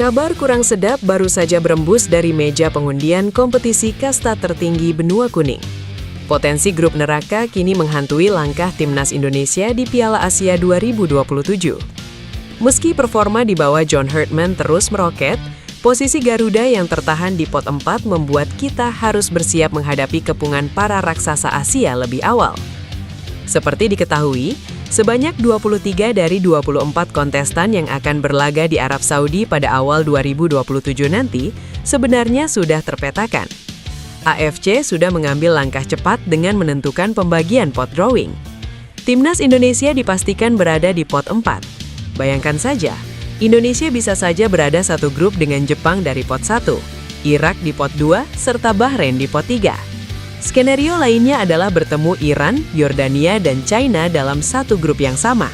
Kabar kurang sedap baru saja berembus dari meja pengundian kompetisi kasta tertinggi benua kuning. Potensi grup neraka kini menghantui langkah timnas Indonesia di Piala Asia 2027. Meski performa di bawah John Herdman terus meroket, posisi Garuda yang tertahan di pot 4 membuat kita harus bersiap menghadapi kepungan para raksasa Asia lebih awal. Seperti diketahui, sebanyak 23 dari 24 kontestan yang akan berlaga di Arab Saudi pada awal 2027 nanti sebenarnya sudah terpetakan. AFC sudah mengambil langkah cepat dengan menentukan pembagian pot drawing. Timnas Indonesia dipastikan berada di pot 4. Bayangkan saja, Indonesia bisa saja berada satu grup dengan Jepang dari pot 1, Irak di pot 2, serta Bahrain di pot 3. Skenario lainnya adalah bertemu Iran, Yordania, dan China dalam satu grup yang sama.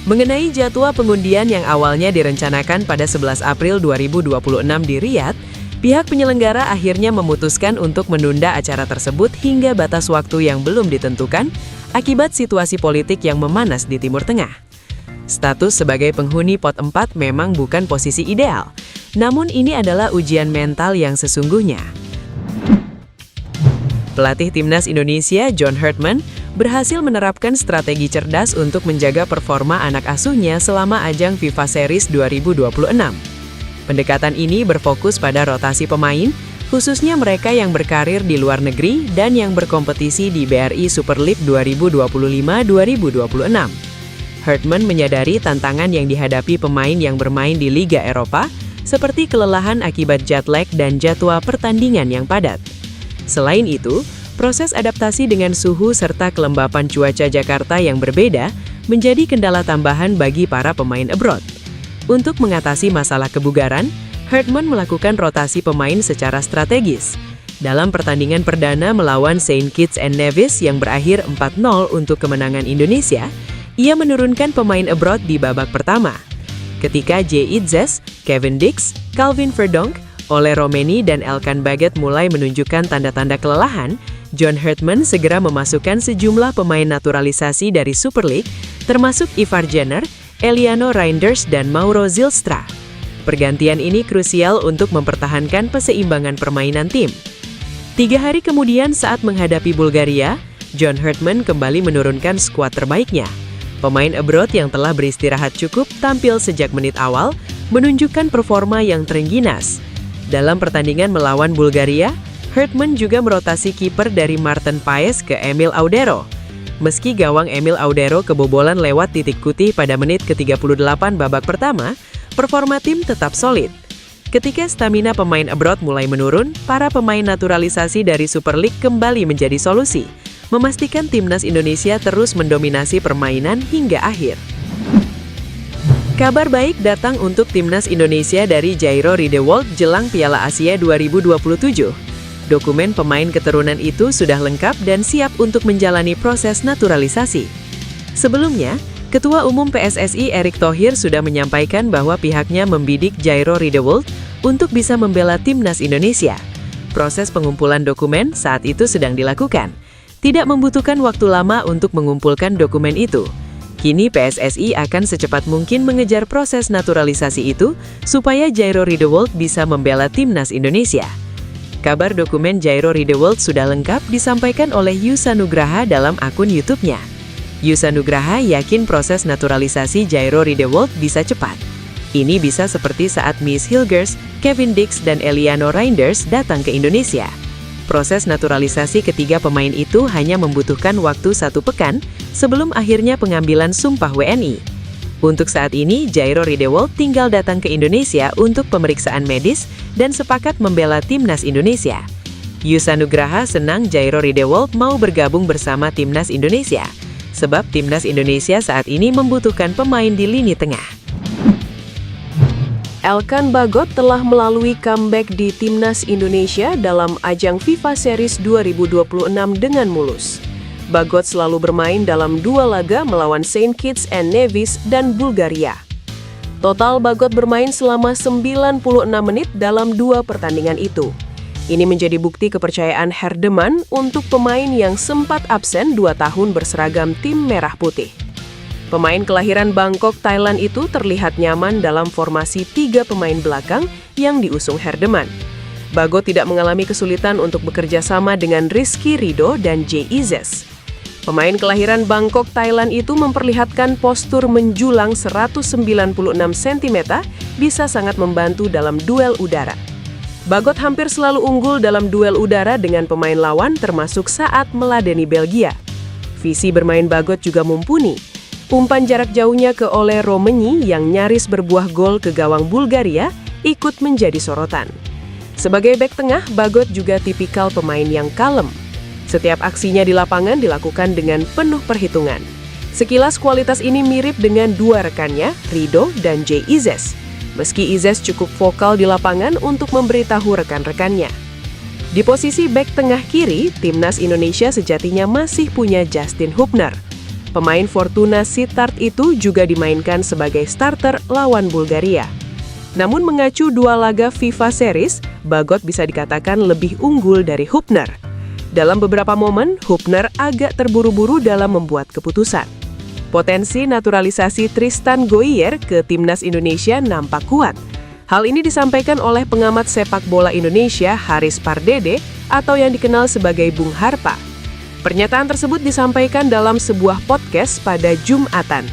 Mengenai jadwal pengundian yang awalnya direncanakan pada 11 April 2026 di Riyadh, pihak penyelenggara akhirnya memutuskan untuk menunda acara tersebut hingga batas waktu yang belum ditentukan akibat situasi politik yang memanas di Timur Tengah. Status sebagai penghuni pot 4 memang bukan posisi ideal, namun ini adalah ujian mental yang sesungguhnya. Pelatih Timnas Indonesia, John Herdman, berhasil menerapkan strategi cerdas untuk menjaga performa anak asuhnya selama ajang FIFA Series 2026. Pendekatan ini berfokus pada rotasi pemain, khususnya mereka yang berkarir di luar negeri dan yang berkompetisi di BRI Super League 2025-2026. Herdman menyadari tantangan yang dihadapi pemain yang bermain di Liga Eropa, seperti kelelahan akibat jet lag dan jadwal pertandingan yang padat. Selain itu, proses adaptasi dengan suhu serta kelembapan cuaca Jakarta yang berbeda menjadi kendala tambahan bagi para pemain abroad. Untuk mengatasi masalah kebugaran, Herdman melakukan rotasi pemain secara strategis. Dalam pertandingan perdana melawan Saint Kitts and Nevis yang berakhir 4-0 untuk kemenangan Indonesia, ia menurunkan pemain abroad di babak pertama. Ketika J. Itzes, Kevin Dix, Calvin Verdonk, Ole Romeni dan Elkan Baggett mulai menunjukkan tanda-tanda kelelahan, John Herdman segera memasukkan sejumlah pemain naturalisasi dari Super League, termasuk Ivar Jenner, Eliano Reinders, dan Mauro Zylstra. Pergantian ini krusial untuk mempertahankan keseimbangan permainan tim. 3 hari kemudian saat menghadapi Bulgaria, John Herdman kembali menurunkan skuad terbaiknya. Pemain abroad yang telah beristirahat cukup tampil sejak menit awal, menunjukkan performa yang terengginas. Dalam pertandingan melawan Bulgaria, Herdman juga merotasi kiper dari Martin Paes ke Emil Audero. Meski gawang Emil Audero kebobolan lewat titik putih pada menit ke-38 babak pertama, performa tim tetap solid. Ketika stamina pemain abroad mulai menurun, para pemain naturalisasi dari Super League kembali menjadi solusi, memastikan timnas Indonesia terus mendominasi permainan hingga akhir. Kabar baik datang untuk timnas Indonesia dari Jairo Riedewald jelang Piala Asia 2027. Dokumen pemain keturunan itu sudah lengkap dan siap untuk menjalani proses naturalisasi. Sebelumnya, Ketua Umum PSSI Erick Thohir sudah menyampaikan bahwa pihaknya membidik Jairo Riedewald untuk bisa membela timnas Indonesia. Proses pengumpulan dokumen saat itu sedang dilakukan. Tidak membutuhkan waktu lama untuk mengumpulkan dokumen itu. Kini PSSI akan secepat mungkin mengejar proses naturalisasi itu supaya Jairo Riedewald bisa membela timnas Indonesia. Kabar dokumen Jairo Riedewald sudah lengkap disampaikan oleh Yusa Nugraha dalam akun YouTube-nya. Yusa Nugraha yakin proses naturalisasi Jairo Riedewald bisa cepat. Ini bisa seperti saat Miss Hilgers, Kevin Dix, dan Eliano Reinders datang ke Indonesia. Proses naturalisasi ketiga pemain itu hanya membutuhkan waktu 1 pekan sebelum akhirnya pengambilan sumpah WNI. Untuk saat ini, Jairo Riedewald tinggal datang ke Indonesia untuk pemeriksaan medis dan sepakat membela timnas Indonesia. Yusa Nugraha senang Jairo Riedewald mau bergabung bersama timnas Indonesia, sebab timnas Indonesia saat ini membutuhkan pemain di lini tengah. Elkan Baggett telah melalui comeback di Timnas Indonesia dalam ajang FIFA Series 2026 dengan mulus. Baggett selalu bermain dalam 2 laga melawan Saint Kitts and Nevis dan Bulgaria. Total Baggett bermain selama 96 menit dalam 2 pertandingan itu. Ini menjadi bukti kepercayaan Herdman untuk pemain yang sempat absen 2 tahun berseragam tim merah putih. Pemain kelahiran Bangkok, Thailand itu terlihat nyaman dalam formasi 3 pemain belakang yang diusung Herdeman. Bagot tidak mengalami kesulitan untuk bekerja sama dengan Rizky Ridho dan Jay Izzes. Pemain kelahiran Bangkok, Thailand itu memperlihatkan postur menjulang 196 cm bisa sangat membantu dalam duel udara. Bagot hampir selalu unggul dalam duel udara dengan pemain lawan termasuk saat meladeni Belgia. Visi bermain Bagot juga mumpuni. Umpan jarak jauhnya ke Ole Romenyi yang nyaris berbuah gol ke gawang Bulgaria ikut menjadi sorotan. Sebagai bek tengah, Bagot juga tipikal pemain yang kalem. Setiap aksinya di lapangan dilakukan dengan penuh perhitungan. Sekilas kualitas ini mirip dengan 2 rekannya, Ridho dan Jay Izzes. Meski Izzes cukup vokal di lapangan untuk memberitahu rekan-rekannya. Di posisi bek tengah kiri, timnas Indonesia sejatinya masih punya Justin Hubner. Pemain Fortuna Sittard itu juga dimainkan sebagai starter lawan Bulgaria. Namun mengacu 2 laga FIFA Series, Bagot bisa dikatakan lebih unggul dari Hubner. Dalam beberapa momen, Hubner agak terburu-buru dalam membuat keputusan. Potensi naturalisasi Tristan Goier ke timnas Indonesia nampak kuat. Hal ini disampaikan oleh pengamat sepak bola Indonesia Haris Pardede atau yang dikenal sebagai Bung Harpa. Pernyataan tersebut disampaikan dalam sebuah podcast pada Jumatan.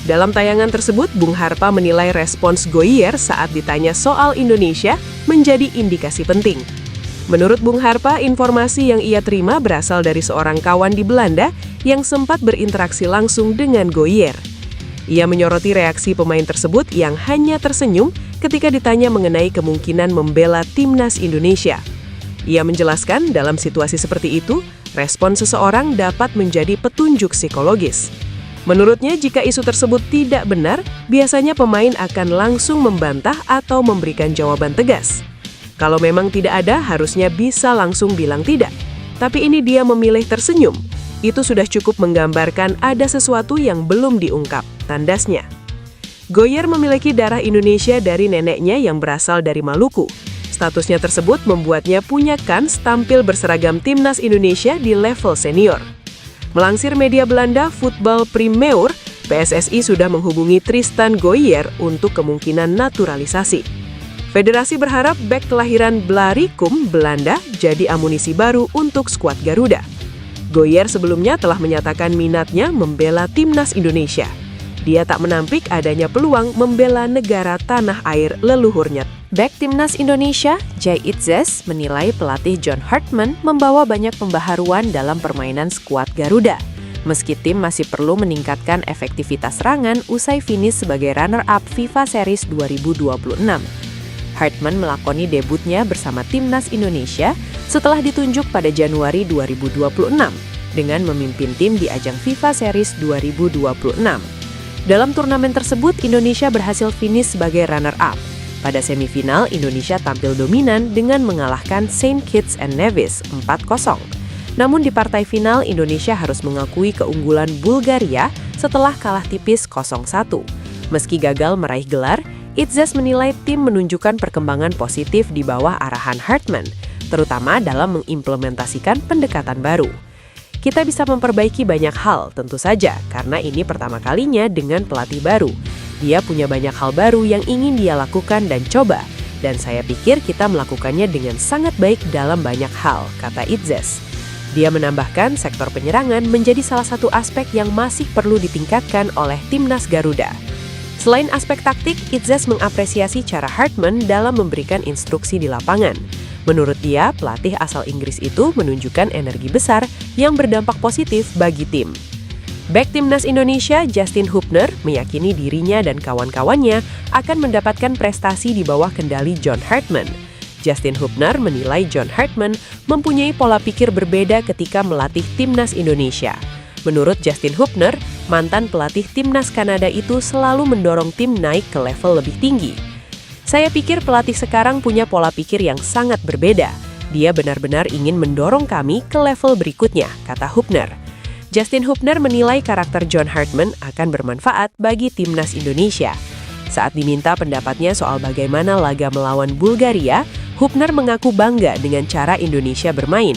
Dalam tayangan tersebut, Bung Harpa menilai respons Goier saat ditanya soal Indonesia menjadi indikasi penting. Menurut Bung Harpa, informasi yang ia terima berasal dari seorang kawan di Belanda yang sempat berinteraksi langsung dengan Goier. Ia menyoroti reaksi pemain tersebut yang hanya tersenyum ketika ditanya mengenai kemungkinan membela timnas Indonesia. Ia menjelaskan dalam situasi seperti itu, respon seseorang dapat menjadi petunjuk psikologis. Menurutnya, jika isu tersebut tidak benar, biasanya pemain akan langsung membantah atau memberikan jawaban tegas. Kalau memang tidak ada, harusnya bisa langsung bilang tidak. Tapi ini dia memilih tersenyum. Itu sudah cukup menggambarkan ada sesuatu yang belum diungkap, tandasnya. Goier memiliki darah Indonesia dari neneknya yang berasal dari Maluku. Statusnya tersebut membuatnya punya kans tampil berseragam timnas Indonesia di level senior. Melansir media Belanda Voetbal Primeur, PSSI sudah menghubungi Tristan Goier untuk kemungkinan naturalisasi. Federasi berharap bek kelahiran Blaricum, Belanda, jadi amunisi baru untuk skuad Garuda. Goier sebelumnya telah menyatakan minatnya membela timnas Indonesia. Dia tak menampik adanya peluang membela negara tanah air leluhurnya. Bek timnas Indonesia, Jay Izzes, menilai pelatih John Hartman membawa banyak pembaharuan dalam permainan skuad Garuda. Meski tim masih perlu meningkatkan efektivitas serangan usai finish sebagai runner-up FIFA Series 2026. Hartman melakoni debutnya bersama timnas Indonesia setelah ditunjuk pada Januari 2026 dengan memimpin tim di ajang FIFA Series 2026. Dalam turnamen tersebut, Indonesia berhasil finish sebagai runner-up. Pada semifinal, Indonesia tampil dominan dengan mengalahkan Saint Kitts and Nevis 4-0. Namun di partai final, Indonesia harus mengakui keunggulan Bulgaria setelah kalah tipis 0-1. Meski gagal meraih gelar, Izzes menilai tim menunjukkan perkembangan positif di bawah arahan Hartman, terutama dalam mengimplementasikan pendekatan baru. Kita bisa memperbaiki banyak hal, tentu saja, karena ini pertama kalinya dengan pelatih baru. Dia punya banyak hal baru yang ingin dia lakukan dan coba, dan saya pikir kita melakukannya dengan sangat baik dalam banyak hal, kata Izzes. Dia menambahkan sektor penyerangan menjadi salah satu aspek yang masih perlu ditingkatkan oleh timnas Garuda. Selain aspek taktik, Izzes mengapresiasi cara Hartman dalam memberikan instruksi di lapangan. Menurut dia, pelatih asal Inggris itu menunjukkan energi besar yang berdampak positif bagi tim. Bek timnas Indonesia, Justin Hubner, meyakini dirinya dan kawan-kawannya akan mendapatkan prestasi di bawah kendali John Hartman. Justin Hubner menilai John Hartman mempunyai pola pikir berbeda ketika melatih timnas Indonesia. Menurut Justin Hubner, mantan pelatih timnas Kanada itu selalu mendorong tim naik ke level lebih tinggi. Saya pikir pelatih sekarang punya pola pikir yang sangat berbeda. Dia benar-benar ingin mendorong kami ke level berikutnya, kata Hubner. Justin Hubner menilai karakter John Hartman akan bermanfaat bagi timnas Indonesia. Saat diminta pendapatnya soal bagaimana laga melawan Bulgaria, Hubner mengaku bangga dengan cara Indonesia bermain.